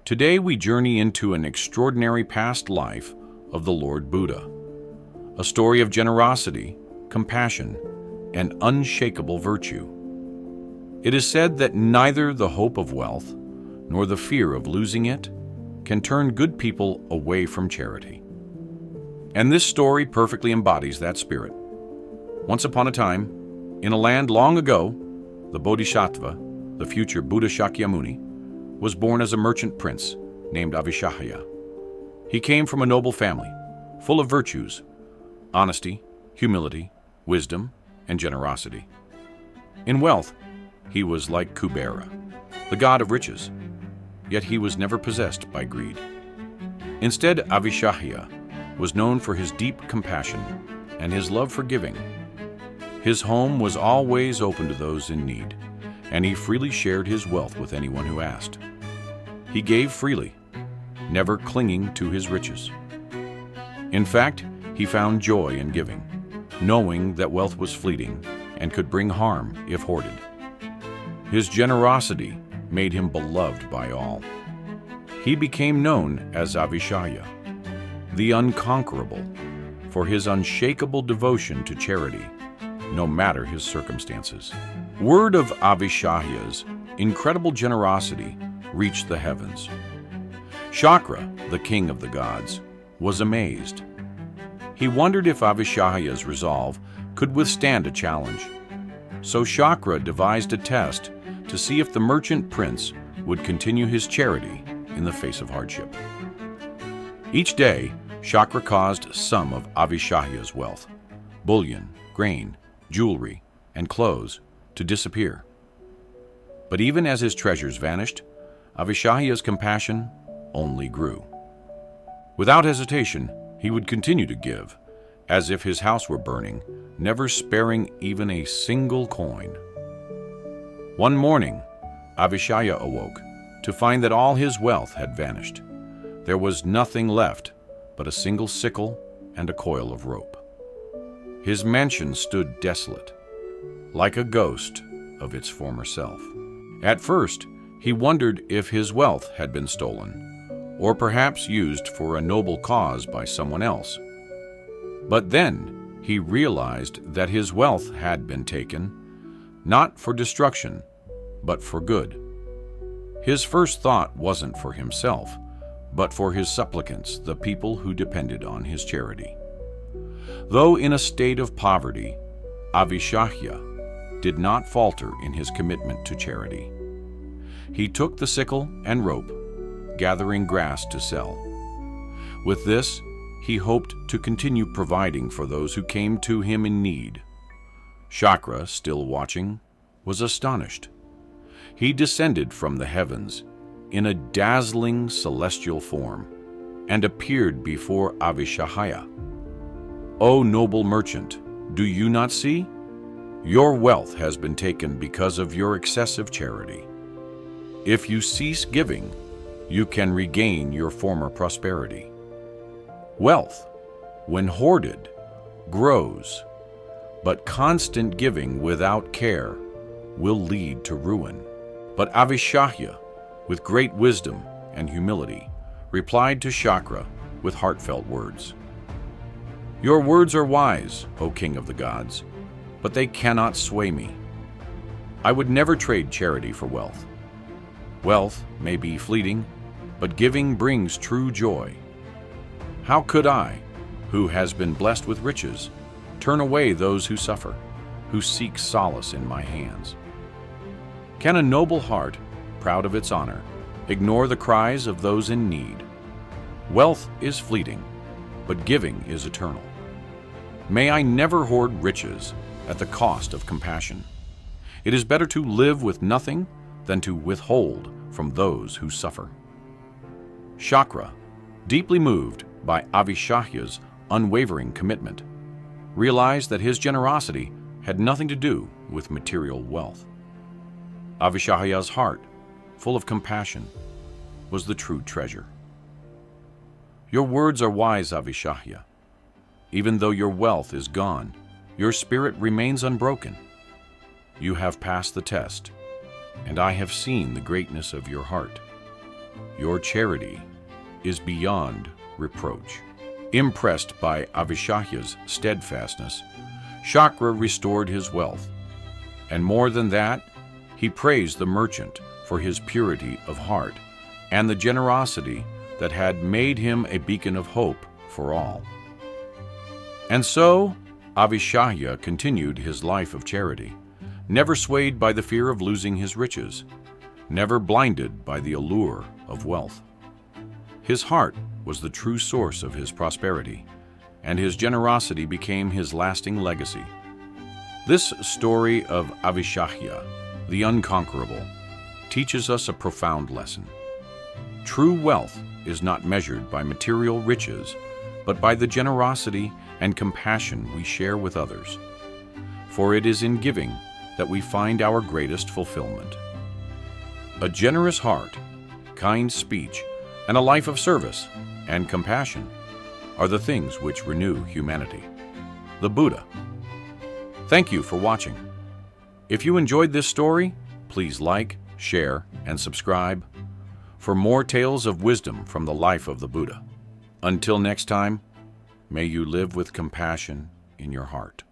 Today we journey into an extraordinary past life of the Lord Buddha, a story of generosity, compassion, and unshakable virtue. It is said that neither the hope of wealth nor the fear of losing it can turn good people away from charity. And this story perfectly embodies that spirit. Once upon a time, in a land long ago, the Bodhisattva, the future Buddha Shakyamuni, was born as a merchant prince named Avishahya. He came from a noble family, full of virtues, honesty, humility, wisdom, and generosity. In wealth, he was like Kubera, the god of riches, yet he was never possessed by greed. Instead, Avishahya was known for his deep compassion and his love for giving. His home was always open to those in need, and he freely shared his wealth with anyone who asked. He gave freely, never clinging to his riches. In fact, he found joy in giving, knowing that wealth was fleeting and could bring harm if hoarded. His generosity made him beloved by all. He became known as Avishahya, the Unconquerable, for his unshakable devotion to charity, no matter his circumstances. Word of Avishahya's incredible generosity reached the heavens. Shakra, the king of the gods, was amazed. He wondered if Avishahya's resolve could withstand a challenge. So Shakra devised a test to see if the merchant prince would continue his charity in the face of hardship. Each day, Shakra caused some of Avishahya's wealth, bullion, grain, jewelry, and clothes, to disappear. But even as his treasures vanished, Avishahya's compassion only grew. Without hesitation, he would continue to give, as if his house were burning, never sparing even a single coin. One morning, Avishahya awoke to find that all his wealth had vanished. There was nothing left but a single sickle and a coil of rope. His mansion stood desolate, like a ghost of its former self. At first, he wondered if his wealth had been stolen, or perhaps used for a noble cause by someone else. But then he realized that his wealth had been taken, not for destruction, but for good. His first thought wasn't for himself, but for his supplicants, the people who depended on his charity. Though in a state of poverty, Avishahya did not falter in his commitment to charity. He took the sickle and rope, gathering grass to sell. With this, he hoped to continue providing for those who came to him in need. Shakra, still watching, was astonished. He descended from the heavens in a dazzling celestial form and appeared before Avishahya. "O noble merchant, do you not see? Your wealth has been taken because of your excessive charity. If you cease giving, you can regain your former prosperity. Wealth, when hoarded, grows, but constant giving without care will lead to ruin." But Avishahya, with great wisdom and humility, replied to Shakra with heartfelt words. "Your words are wise, O king of the gods, but they cannot sway me. I would never trade charity for wealth. Wealth may be fleeting, but giving brings true joy. How could I, who has been blessed with riches, turn away those who suffer, who seek solace in my hands? Can a noble heart, proud of its honor, ignore the cries of those in need? Wealth is fleeting, but giving is eternal. May I never hoard riches at the cost of compassion. It is better to live with nothing than to withhold from those who suffer." Shakra, deeply moved by Avishahya's unwavering commitment, realized that his generosity had nothing to do with material wealth. Avishahya's heart, full of compassion, was the true treasure. "Your words are wise, Avishahya. Even though your wealth is gone, your spirit remains unbroken. You have passed the test, and I have seen the greatness of your heart. Your charity is beyond reproach." Impressed by Avishahya's steadfastness, Chakra restored his wealth. And more than that, he praised the merchant for his purity of heart and the generosity that had made him a beacon of hope for all. And so, Avishahya continued his life of charity, never swayed by the fear of losing his riches, never blinded by the allure of wealth. His heart was the true source of his prosperity, and his generosity became his lasting legacy. This story of Avishahya, the Unconquerable, teaches us a profound lesson. True wealth is not measured by material riches, but by the generosity and compassion we share with others. For it is in giving that we find our greatest fulfillment. A generous heart, kind speech, and a life of service and compassion are the things which renew humanity. The Buddha. Thank you for watching. If you enjoyed this story, please like, share, and subscribe for more tales of wisdom from the life of the Buddha. Until next time, may you live with compassion in your heart.